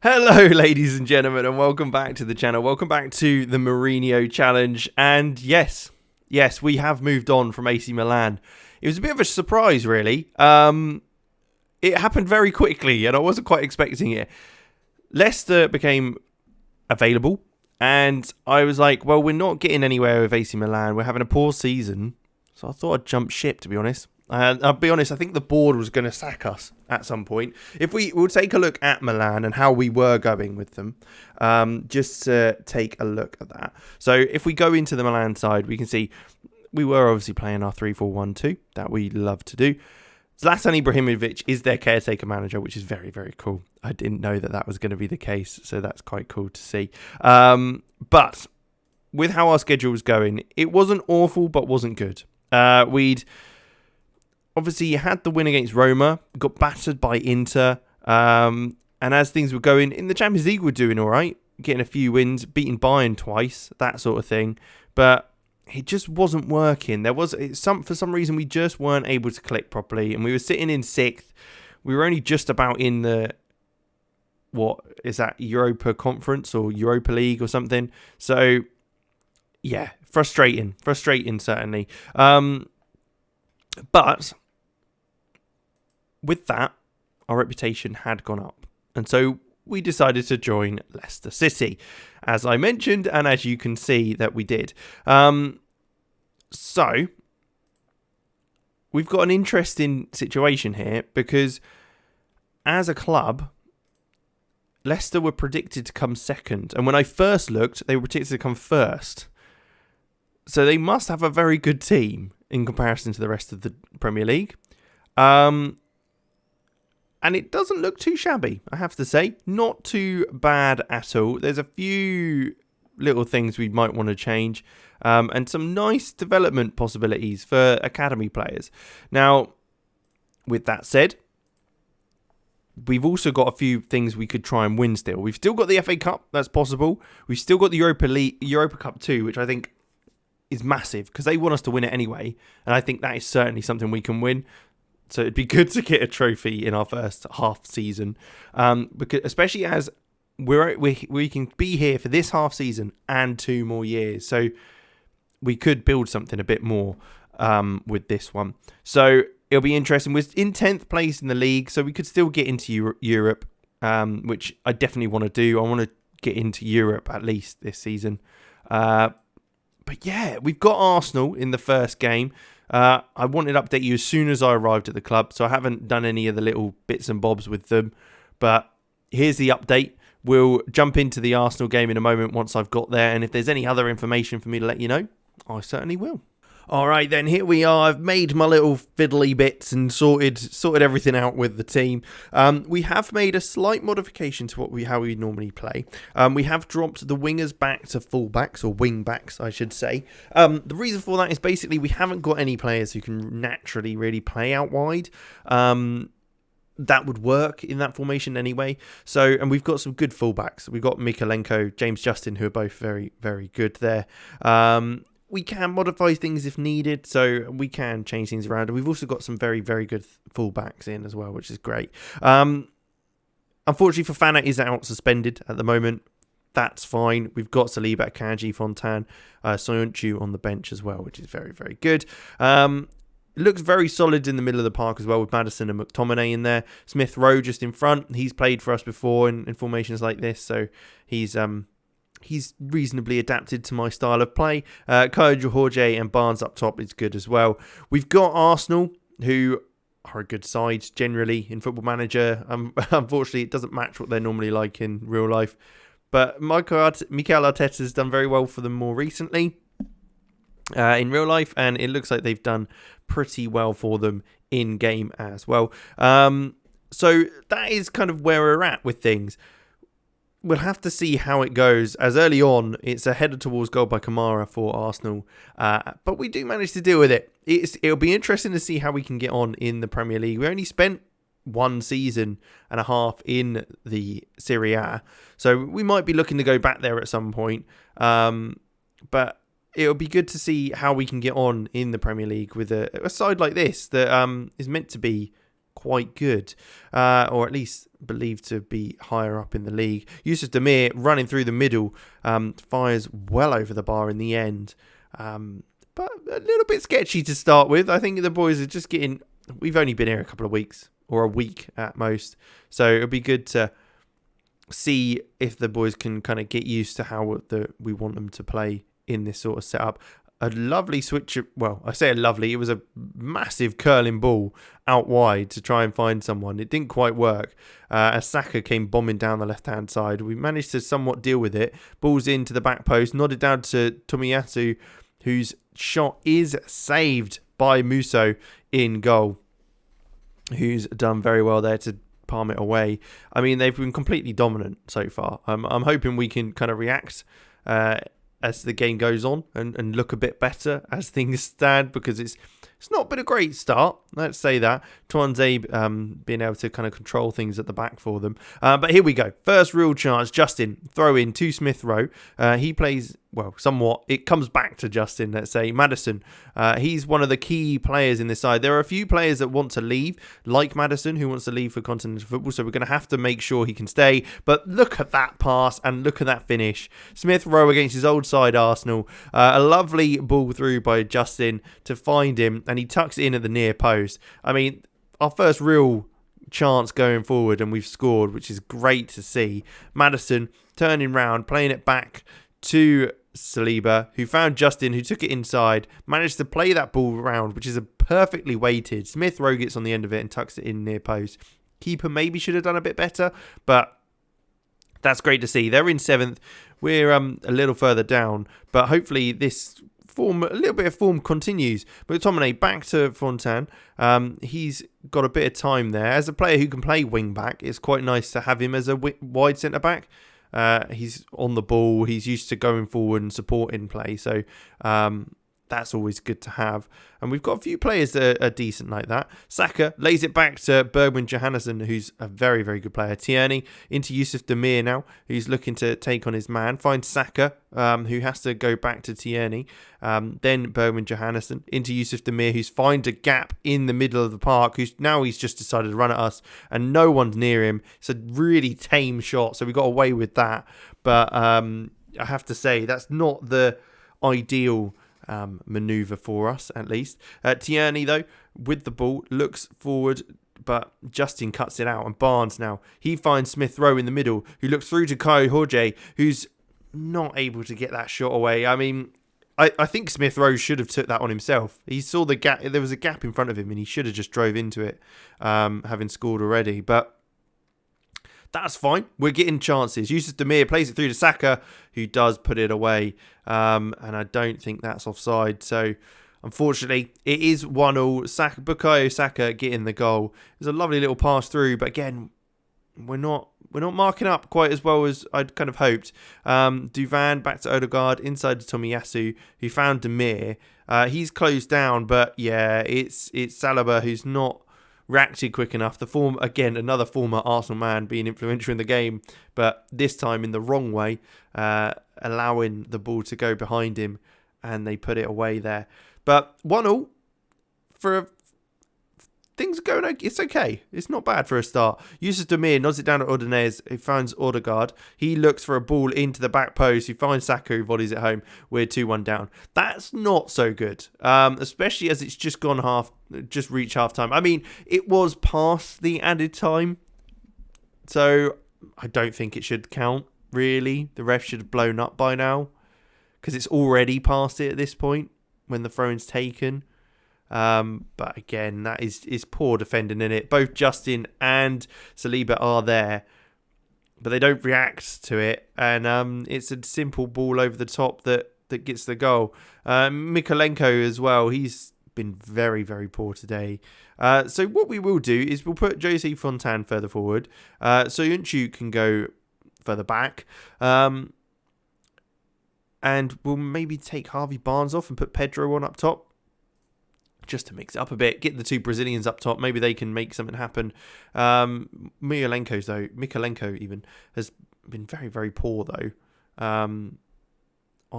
Hello, ladies and gentlemen, and welcome back to the channel. Welcome back to the Mourinho challenge. And yes, we have moved on from AC Milan. It was a bit of a surprise, really. It happened very quickly, and I wasn't quite expecting it. Leicester became available, and I was like, well, we're not getting anywhere with AC Milan. We're having a poor season, so I thought I'd jump ship, to be honest. I'll be honest, I think the board was going to sack us at some point. If we'll take a look at Milan and how we were going with them, just to take a look at that. So if we go into the Milan side, we can see we were obviously playing our 3-4-1-2 that we love to do. Zlatan Ibrahimovic is their caretaker manager, which is very, very cool. I didn't know that was going to be the case, so that's quite cool to see. But with how our schedule was going, it wasn't awful, but wasn't good. We'd obviously had the win against Roma, got battered by Inter, and as things were going in the Champions League, we're doing all right, getting a few wins, beating Bayern twice, that sort of thing. But it just wasn't working. For some reason, we just weren't able to click properly, and we were sitting in 6th. We were only just about in the, what is that, Europa Conference or Europa League or something. So, yeah, frustrating certainly. But with that, our reputation had gone up. And so we decided to join Leicester City, as I mentioned, and as you can see that we did. So we've got an interesting situation here because as a club, Leicester were predicted to come second. And when I first looked, they were predicted to come first. So they must have a very good team in comparison to the rest of the Premier League. And it doesn't look too shabby, I have to say. Not too bad at all. There's a few little things we might want to change. And some nice development possibilities for academy players. Now, with that said, we've also got a few things we could try and win still. We've still got the FA Cup, that's possible. We've still got the Europa Cup 2, which I think is massive because they want us to win it anyway. And I think that is certainly something we can win. So it'd be good to get a trophy in our first half season, because especially as we can be here for this half season and 2 more years, so we could build something a bit more with this one. So it'll be interesting. We're in 10th place in the league, so we could still get into Europe, which I definitely want to do. I want to get into Europe at least this season. But yeah, we've got Arsenal in the first game. I wanted to update you as soon as I arrived at the club, so I haven't done any of the little bits and bobs with them. But here's the update. We'll jump into the Arsenal game in a moment once I've got there, and if there's any other information for me to let you know, I certainly will. All right, then, here we are. I've made my little fiddly bits and sorted everything out with the team. We have made a slight modification to how we normally play. We have dropped the wingers back to fullbacks, or wing backs, I should say. The reason for that is basically we haven't got any players who can naturally really play out wide. That would work in that formation anyway. So, and we've got some good fullbacks. We've got Mikalenko, James Justin, who are both very, very good there. We can modify things if needed, so we can change things around. And we've also got some very, very good fullbacks in as well, which is great. Unfortunately, Fofana is out suspended at the moment. That's fine. We've got Saliba, Kanji, Fontan, Soyuncu on the bench as well, which is very, very good. It looks very solid in the middle of the park as well, with Maddison and McTominay in there. Smith Rowe just in front. He's played for us before in formations like this, so he's reasonably adapted to my style of play. Kyle Jorge and Barnes up top is good as well. We've got Arsenal, who are a good side generally in Football Manager. Unfortunately, it doesn't match what they're normally like in real life. But Mikel Arteta has done very well for them more recently in real life, and it looks like they've done pretty well for them in game as well. So that is kind of where we're at with things. We'll have to see how it goes, as early on it's a header towards goal by Kamara for Arsenal, but we do manage to deal with it. It'll be interesting to see how we can get on in the Premier League. We only spent 1 season and a half in the Serie A, so we might be looking to go back there at some point, but it'll be good to see how we can get on in the Premier League with a side like this that is meant to be quite good, or at least believed to be higher up in the league. Yusuf Demir running through the middle, fires well over the bar in the end, but a little bit sketchy to start with. I think the boys are just getting... We've only been here a couple of weeks, or a week at most, so it'll be good to see if the boys can kind of get used to how we want them to play in this sort of setup. A lovely switch. Well, I say a lovely. It was a massive curling ball out wide to try and find someone. It didn't quite work. As Saka came bombing down the left-hand side, we managed to somewhat deal with it. Ball's into the back post, nodded down to Tomiyasu, whose shot is saved by Musso in goal, who's done very well there to palm it away. I mean, they've been completely dominant so far. I'm hoping we can kind of react as the game goes on and look a bit better as things stand, because it's not been a great start, let's say that. Twanzebe being able to kind of control things at the back for them. But here we go. First real chance. Justin, throw in to Smith Rowe. He plays, well, somewhat. It comes back to Justin, let's say. Maddison, he's one of the key players in this side. There are a few players that want to leave, like Maddison, who wants to leave for continental football, so we're going to have to make sure he can stay. But look at that pass and look at that finish. Smith Rowe against his old side, Arsenal. A lovely ball through by Justin to find him, and he tucks it in at the near post. I mean, our first real chance going forward, and we've scored, which is great to see. Maddison turning round, playing it back to Saliba, who found Justin, who took it inside, managed to play that ball around, which is a perfectly weighted. Smith Rowe gets on the end of it and tucks it in near post. Keeper maybe should have done a bit better, but that's great to see. They're in 7th. We're a little further down, but hopefully this form, a little bit of form continues. McTominay back to Fontaine. He's got a bit of time there. As a player who can play wing back, it's quite nice to have him as a wide centre back. He's on the ball. He's used to going forward and supporting play. So that's always good to have. And we've got a few players that are decent like that. Saka lays it back to Bergwijn Johannesson, who's a very, very good player. Tierney into Yusuf Demir now, who's looking to take on his man. Finds Saka, who has to go back to Tierney. Then Bergwijn Johannesson into Yusuf Demir, who's found a gap in the middle of the park. He's just decided to run at us, and no one's near him. It's a really tame shot, so we got away with that. But I have to say, that's not the ideal maneuver for us, at least. Tierney, though, with the ball, looks forward, but Justin cuts it out. And Barnes now, he finds Smith Rowe in the middle, who looks through to Kai Jorge, who's not able to get that shot away. I mean, I think Smith Rowe should have took that on himself. He saw the gap. There was a gap in front of him, and he should have just drove into it, having scored already. But that's fine. We're getting chances. Yusuf Demir plays it through to Saka, who does put it away. And I don't think that's offside. So, unfortunately, it is 1-1. Bukayo Saka getting the goal. It was a lovely little pass through. But again, we're not marking up quite as well as I'd kind of hoped. Duvan back to Odegaard, inside to Tomiyasu, who found Demir. He's closed down. But yeah, it's Saliba who's not reacted quick enough. The form, again, another former Arsenal man being influential in the game, but this time in the wrong way, allowing the ball to go behind him, and they put it away there. But 1-1 for things are going. It's okay. It's not bad for a start. Yusuf Demir nods it down to Ordonez. He finds Odegaard. He looks for a ball into the back post. He finds Saka, who volleys it home. We're 2-1 down. That's not so good, especially as it's just reached half time. I mean, it was past the added time, so I don't think it should count, really. The ref should have blown up by now, because it's already past it at this point when the throw-in's taken. But again, that is poor defending in it. Both Justin and Saliba are there, but they don't react to it, and it's a simple ball over the top that gets the goal. Mykolenko as well, he's been very, very poor today. So what we will do is we'll put Jose Fontaine further forward, so Soyuncu can go further back, and we'll maybe take Harvey Barnes off and put Pedro on up top, just to mix it up a bit, get the two Brazilians up top. Maybe they can make something happen. Mykolenko even has been very, very poor, though, on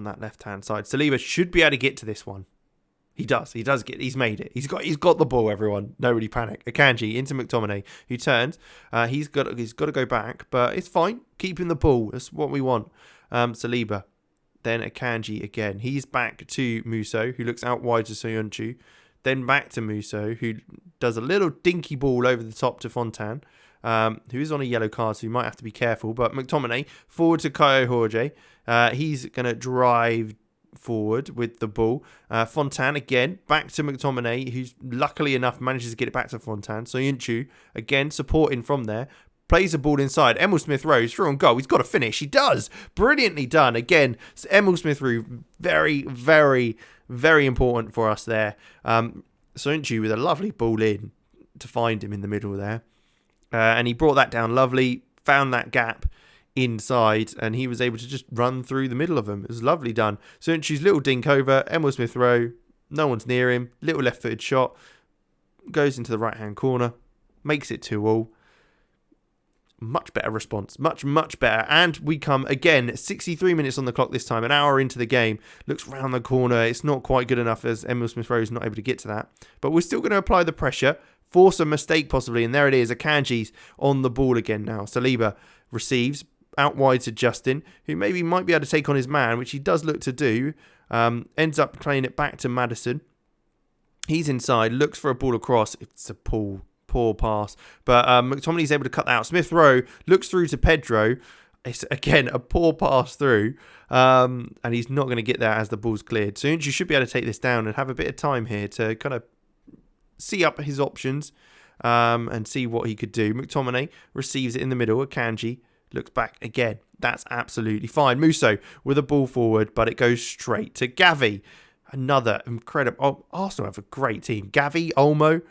that left-hand side. Saliba should be able to get to this one. He does. He's made it. He's got the ball. Everyone, nobody panic. Akanji into McTominay, who turns. He's got to go back, but it's fine. Keeping the ball. That's what we want. Saliba, then Akanji again. He's back to Musso, who looks out wide to Soyuncu. Then back to Musso, who does a little dinky ball over the top to Fontan, who is on a yellow card, so you might have to be careful. But McTominay forward to Caio Jorge. He's gonna drive forward with the ball. Fontan again back to McTominay, who's luckily enough manages to get it back to Fontan. Soyuncu again supporting from there, plays the ball inside. Emil Smith-Rowe through on goal. He's got to finish. He does. Brilliantly done. Again, Emil Smith-Rowe, very, very, very important for us there. Soyuncu with a lovely ball in to find him in the middle there, and he brought that down lovely. Found that gap inside, and he was able to just run through the middle of them. It was lovely done. Soyuncu's little dink over, Emil Smith-Rowe, no one's near him, little left-footed shot, goes into the right-hand corner, makes it 2-2. Much better response, much better. And we come again, 63 minutes on the clock this time, an hour into the game. Looks round the corner, it's not quite good enough as Emil Smith-Rowe is not able to get to that. But we're still going to apply the pressure, force a mistake possibly, and there it is. Akanji's on the ball again now. Saliba receives, out wide to Justin, who maybe might be able to take on his man, which he does look to do. Ends up playing it back to Maddison. He's inside, looks for a ball across. It's a poor pass. But McTominay's able to cut that out. Smith-Rowe looks through to Pedro. It's, again, a poor pass through. And he's not going to get there as the ball's cleared. So you should be able to take this down and have a bit of time here to kind of see up his options and see what he could do. McTominay receives it in the middle. Akanji looks back again. That's absolutely fine. Musso with a ball forward, but it goes straight to Gavi. Another incredible... Oh, Arsenal have a great team. Gavi, Olmo,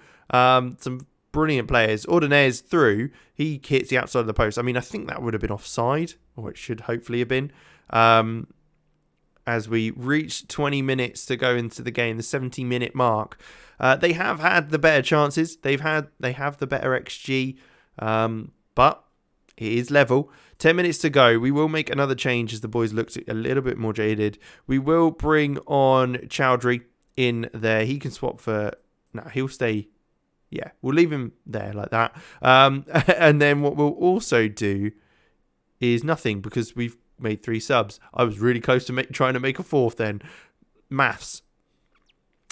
some brilliant players. Ordonez through. He hits the outside of the post. I mean, I think that would have been offside, or it should hopefully have been. As we reach 20 minutes to go into the game, the 70-minute mark. They have had the better chances. They have the better XG, but it is level. 10 minutes to go. We will make another change as the boys look a little bit more jaded. We will bring on Chowdhury in there. He can swap for... No, he'll stay... Yeah, we'll leave him there like that. And then what we'll also do is nothing because we've made 3 subs. I was really close to trying to make a 4th then. Maths.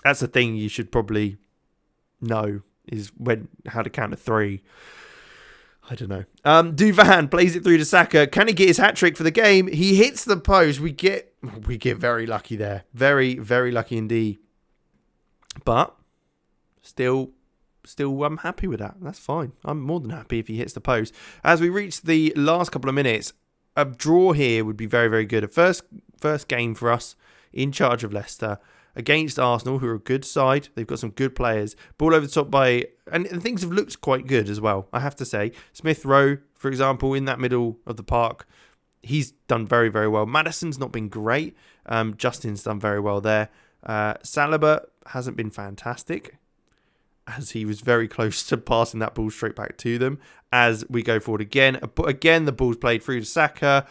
That's a thing you should probably know, is how to count to 3. I don't know. Duvan plays it through to Saka. Can he get his hat-trick for the game? He hits the post. We get very lucky there. Very, very lucky indeed. But still I'm happy with that. That's fine. I'm more than happy if he hits the post. As we reach the last couple of minutes, a draw here would be very, very good. A first game for us in charge of Leicester against Arsenal, who are a good side. They've got some good players. Ball over the top and things have looked quite good as well, I have to say. Smith-Rowe, for example, in that middle of the park, he's done very, very well. Maddison's not been great. Justin's done very well there. Saliba hasn't been fantastic, as he was very close to passing that ball straight back to them. As we go forward again, the ball's played through to Saka.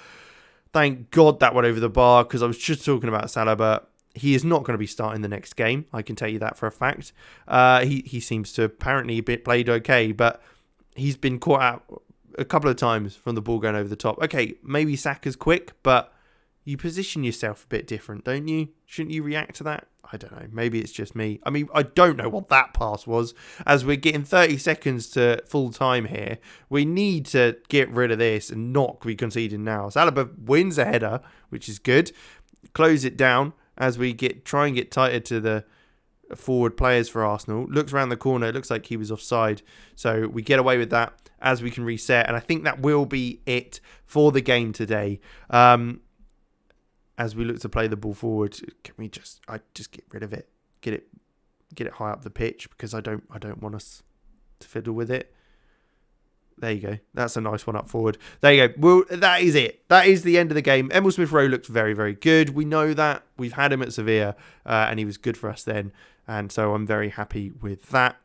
Thank God that went over the bar, because I was just talking about Saliba. He is not going to be starting the next game. I can tell you that for a fact. He seems to apparently played okay, but he's been caught out a couple of times from the ball going over the top. Okay, maybe Saka's quick, but you position yourself a bit different, don't you? Shouldn't you react to that? I don't know. Maybe it's just me. I mean, I don't know what that pass was. As we're getting 30 seconds to full time here, we need to get rid of this and not be conceding now. Saliba wins a header, which is good. Close it down as we try and get tighter to the forward players for Arsenal. Looks around the corner. It looks like he was offside. So we get away with that as we can reset. And I think that will be it for the game today. As we look to play the ball forward, can we just get rid of it, get it high up the pitch, because I don't want us to fiddle with it. There you go. That's a nice one up forward. There you go. Well, that is it. That is the end of the game. Emil Smith-Rowe looks very, very good. We know that. We've had him at Sevilla, and he was good for us then. And so I'm very happy with that.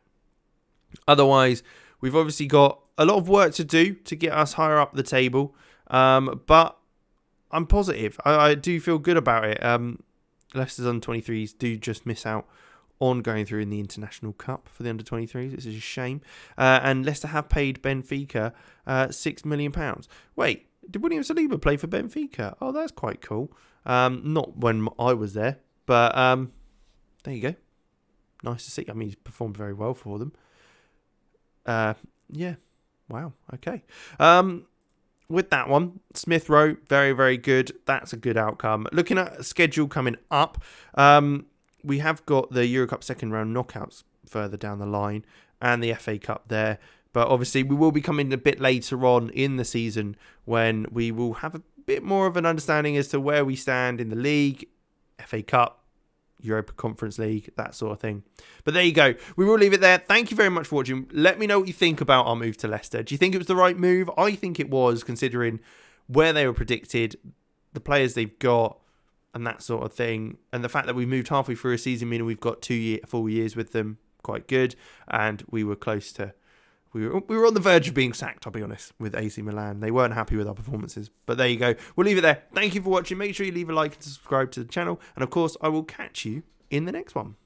Otherwise, we've obviously got a lot of work to do to get us higher up the table. But I'm positive. I do feel good about it. Leicester's under 23s do just miss out on going through in the International Cup for the under-23s. This is a shame. And Leicester have paid Benfica £6 million. Wait, did William Saliba play for Benfica? Oh, that's quite cool. Not when I was there, but there you go. Nice to see. I mean, he's performed very well for them. Yeah. Wow. Okay. With that one, Smith Rowe, very, very good. That's a good outcome. Looking at a schedule coming up, we have got the Euro Cup second round knockouts further down the line and the FA Cup there. But obviously, we will be coming a bit later on in the season when we will have a bit more of an understanding as to where we stand in the league, FA Cup, Europa Conference League, that sort of thing. But there you go. We will leave it there. Thank you very much for watching. Let me know what you think about our move to Leicester. Do you think it was the right move? I think it was, considering where they were predicted, the players they've got, and that sort of thing. And the fact that we moved halfway through a season, meaning we've got 2 full years with them, quite good. And we were close to... We were on the verge of being sacked, I'll be honest, with AC Milan. They weren't happy with our performances. But there you go. We'll leave it there. Thank you for watching. Make sure you leave a like and subscribe to the channel. And of course, I will catch you in the next one.